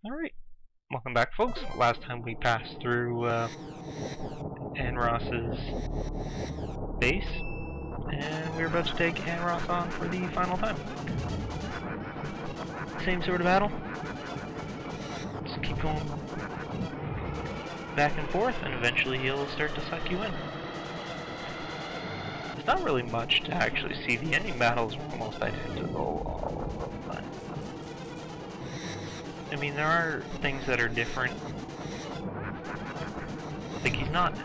Alright, welcome back folks. Last time we passed through Andross's base, and we're about to take Andross on for the final time. Same sort of battle. Just keep going back and forth, and eventually he'll start to suck you in. There's not really much to actually see. The ending battles are almost identical all of the time. I mean, there are things that are different. Like, he's not,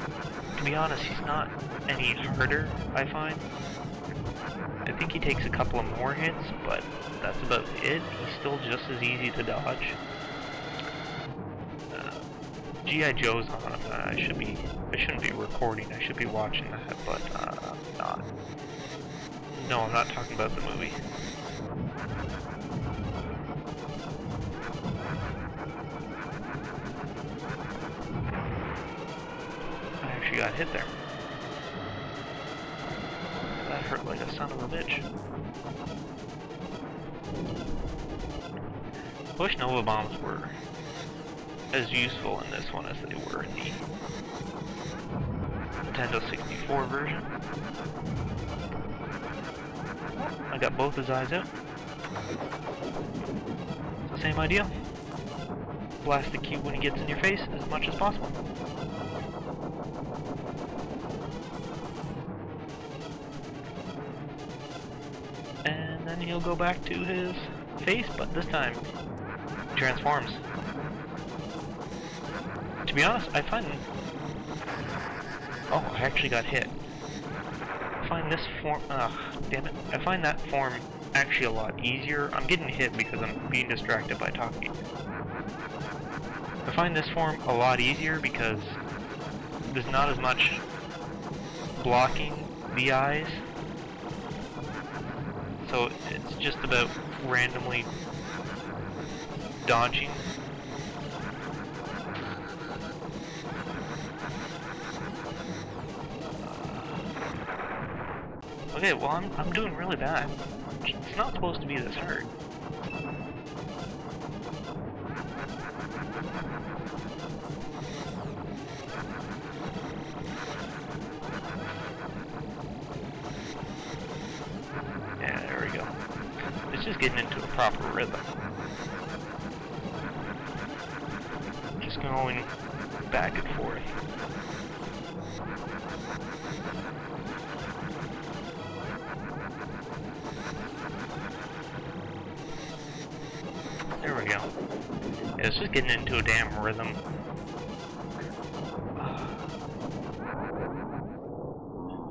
to be honest, he's not any harder, I find. I think he takes a couple of more hits, but that's about it. He's still just as easy to dodge. G.I. Joe's on him. I shouldn't be recording, I should be watching that, but I'm not. No, I'm not talking about the movie. Got hit there. That hurt like a son of a bitch. I wish Nova Bombs were as useful in this one as they were in the Nintendo 64 version. I got both his eyes out. It's the same idea. Blast the cube when he gets in your face as much as possible. And then he'll go back to his face, but this time he transforms. To be honest, I find... Oh, I actually got hit. I find this form... damn it. I find that form actually a lot easier. I'm getting hit because I'm being distracted by talking. I find this form a lot easier because there's not as much blocking the eyes. So it's just about randomly dodging. Okay, well I'm doing really bad. It's not supposed to be this hard. Just getting into a proper rhythm. Just going back and forth. There we go. Yeah, it's just getting into a damn rhythm.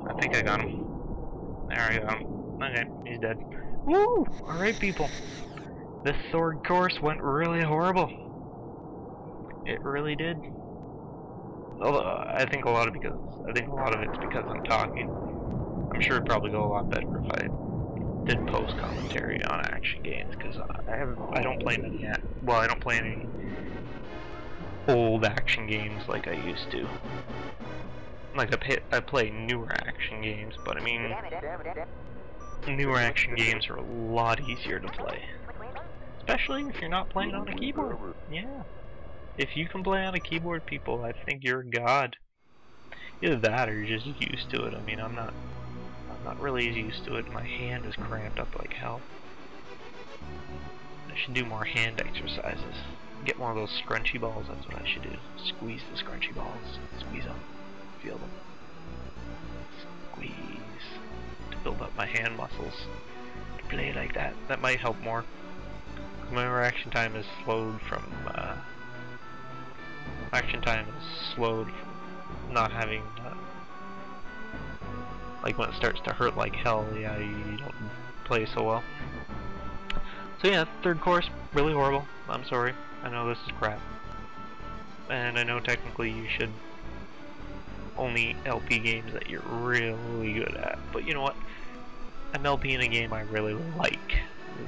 I think I got him. There I got him. Okay, he's dead. Woo! Alright people. This sword course went really horrible. It really did. Although I think a lot of it's because I'm talking. I'm sure it'd probably go a lot better if I did post commentary on action games, because I don't play many I don't play any old action games like I used to. Like I play newer action games, but I mean newer action games are a lot easier to play. Especially if you're not playing on a keyboard. Yeah. If you can play on a keyboard, people, I think you're a god. Either that or you're just used to it. I mean, I'm not really as used to it. My hand is cramped up like hell. I should do more hand exercises. Get more of those scrunchy balls, that's what I should do. Squeeze the scrunchy balls. Squeeze them. Feel them. Squeeze. Build up my hand muscles to play like that. That might help more. My reaction time is slowed from not having like when it starts to hurt like hell. Yeah, you don't play so well. So yeah, third course, really horrible. I'm sorry. I know this is crap, and I know technically you should only LP games that you're really good at, but you know what? I'm LPing a game I really like.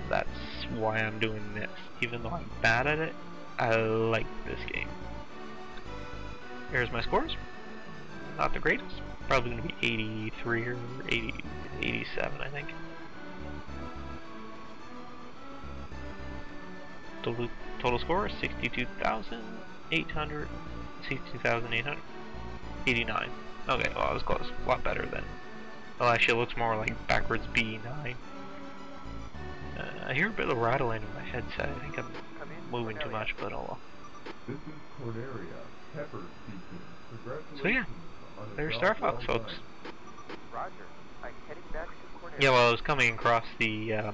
That's why I'm doing this. Even though I'm bad at it, I like this game. Here's my scores. Not the greatest. Probably going to be 83 or 87, I think. Total score 62,889. Okay, well, that was close. A lot better than. Well, actually, it looks more like backwards B9. I hear a bit of rattling in my headset. I think I'm moving too much, but oh well. This is Corneria, Pepper speaking. So yeah, there's Star Fox, folks. Roger. I'm heading back to Corneria. Yeah, well, I was coming across the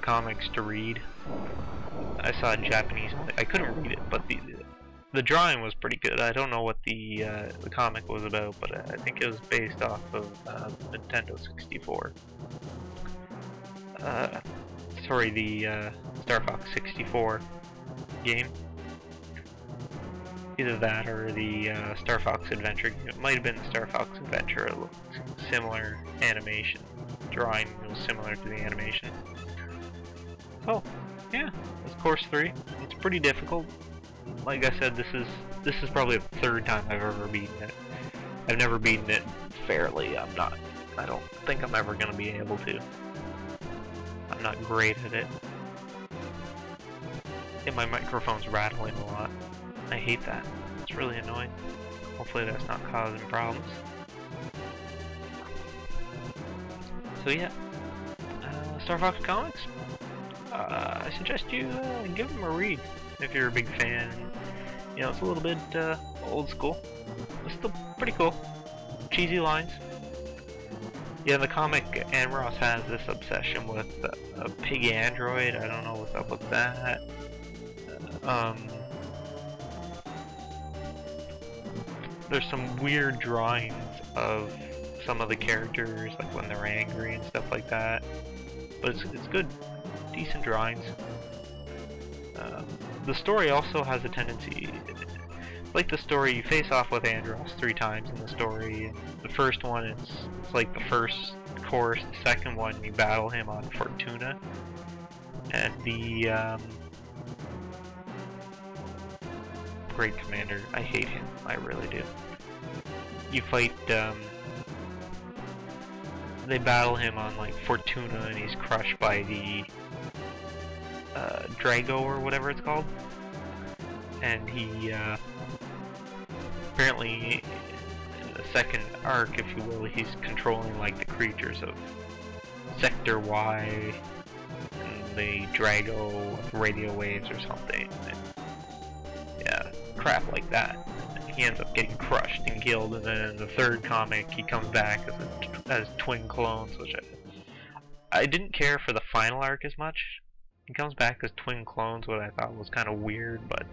comics to read. I saw it in Japanese. I couldn't read it, but the drawing was pretty good. I don't know what the comic was about, but I think it was based off of Nintendo 64. Sorry, the Star Fox 64 game. Either that or the Star Fox Adventure game. It might have been the Star Fox Adventure. It looked similar animation. Drawing was similar to the animation. Oh, yeah, it's course 3. It's pretty difficult. Like I said, this is probably the third time I've ever beaten it. I've never beaten it fairly. I don't think I'm ever gonna be able to. I'm not great at it. And my microphone's rattling a lot. I hate that. It's really annoying. Hopefully that's not causing problems. So yeah, Star Fox Comics. I suggest you give them a read if you're a big fan. You know, it's a little bit old school. It's still pretty cool. Cheesy lines. Yeah, the comic Andross has this obsession with a pig android. I don't know what's up with that. There's some weird drawings of some of the characters, like when they're angry and stuff like that. But it's good, decent drawings. The story also has a tendency, like the story, you face off with Andross 3 times in the story. The first one, it's like the first course. The second one, you battle him on Fortuna. And the Great Commander, I hate him, I really do. You fight, they battle him on like Fortuna, and he's crushed by the Drago or whatever it's called. And he apparently in the second arc, if you will, he's controlling like the creatures of Sector Y and the Drago radio waves or something. And, yeah, crap like that. And he ends up getting crushed and killed, and then in the third comic he comes back as twin clones, which I didn't care for the final arc as much. He comes back as twin clones, what I thought was kind of weird, but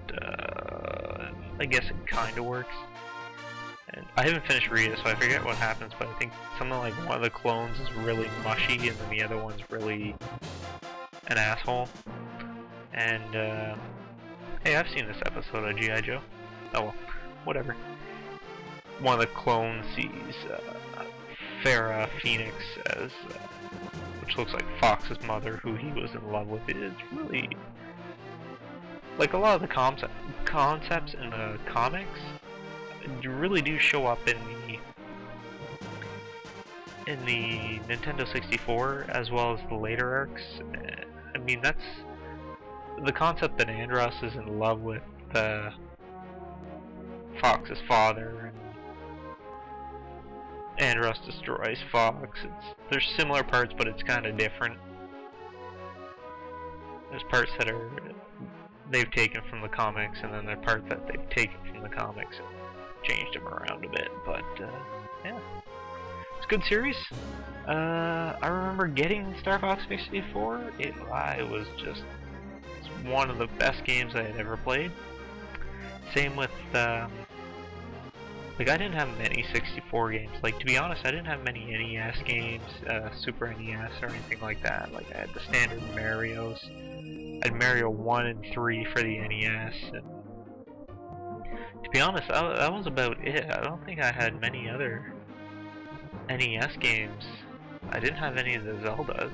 I guess it kind of works. And I haven't finished reading it, so I forget what happens, but I think something like one of the clones is really mushy, and then the other one's really an asshole. And hey, I've seen this episode of G.I. Joe. Oh well, whatever. One of the clones sees Farrah Phoenix as which looks like Fox's mother, who he was in love with. It's really like a lot of the concepts in the comics really do show up in the Nintendo 64 as well as the later arcs. I mean, that's the concept that Andross is in love with Fox's father, and Andross destroys Fox. There's similar parts, but it's kind of different. There's parts that they've taken from the comics, and then there are parts that they've taken from the comics and changed them around a bit. But yeah, it's a good series. I remember getting Star Fox 64. It was just one of the best games I had ever played. Same with like, I didn't have many 64 games. Like, to be honest, I didn't have many NES games, Super NES or anything like that. Like, I had the standard Marios. I had Mario 1 and 3 for the NES. And to be honest, that was about it. I don't think I had many other NES games. I didn't have any of the Zeldas.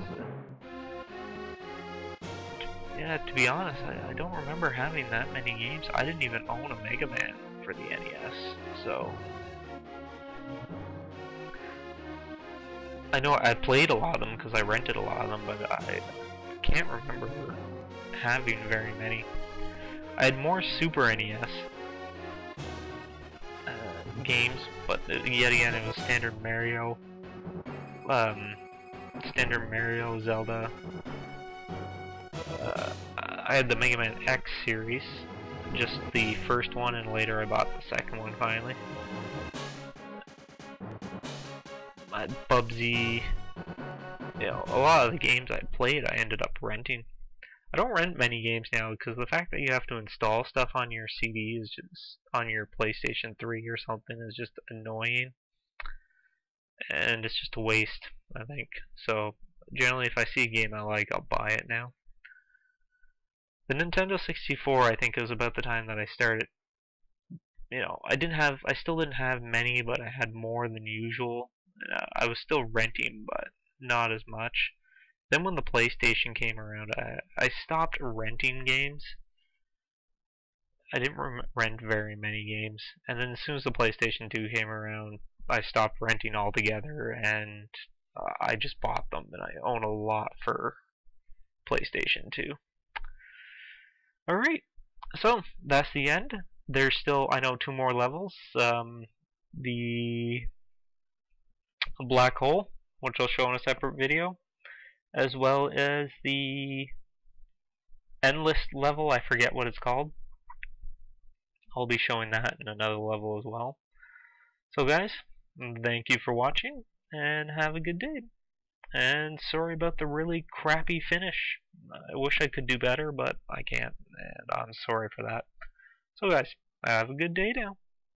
Yeah, to be honest, I don't remember having that many games. I didn't even own a Mega Man for the NES, so I know I played a lot of them because I rented a lot of them, but I can't remember having very many. I had more Super NES games, but yet again it was standard Mario, Zelda. I had the Mega Man X series, just the first one, and later I bought the second one finally. I had Bubsy. You know, a lot of the games I played I ended up renting. I don't rent many games now because the fact that you have to install stuff on your CD is just on your PlayStation 3 or something is just annoying, and it's just a waste, I think. So generally, if I see a game I like, I'll buy it now. The Nintendo 64, I think, was about the time that I started. You know, I still didn't have many, but I had more than usual. I was still renting, but not as much. Then when the PlayStation came around, I stopped renting games. I didn't rent very many games. And then as soon as the PlayStation 2 came around, I stopped renting altogether, and I just bought them, and I own a lot for PlayStation 2. Alright, so that's the end. There's still, I know, 2 more levels. The black hole, which I'll show in a separate video, as well as the endless level, I forget what it's called. I'll be showing that in another level as well. So guys, thank you for watching, and have a good day. And sorry about the really crappy finish. I wish I could do better, but I can't, and I'm sorry for that. So guys, have a good day now.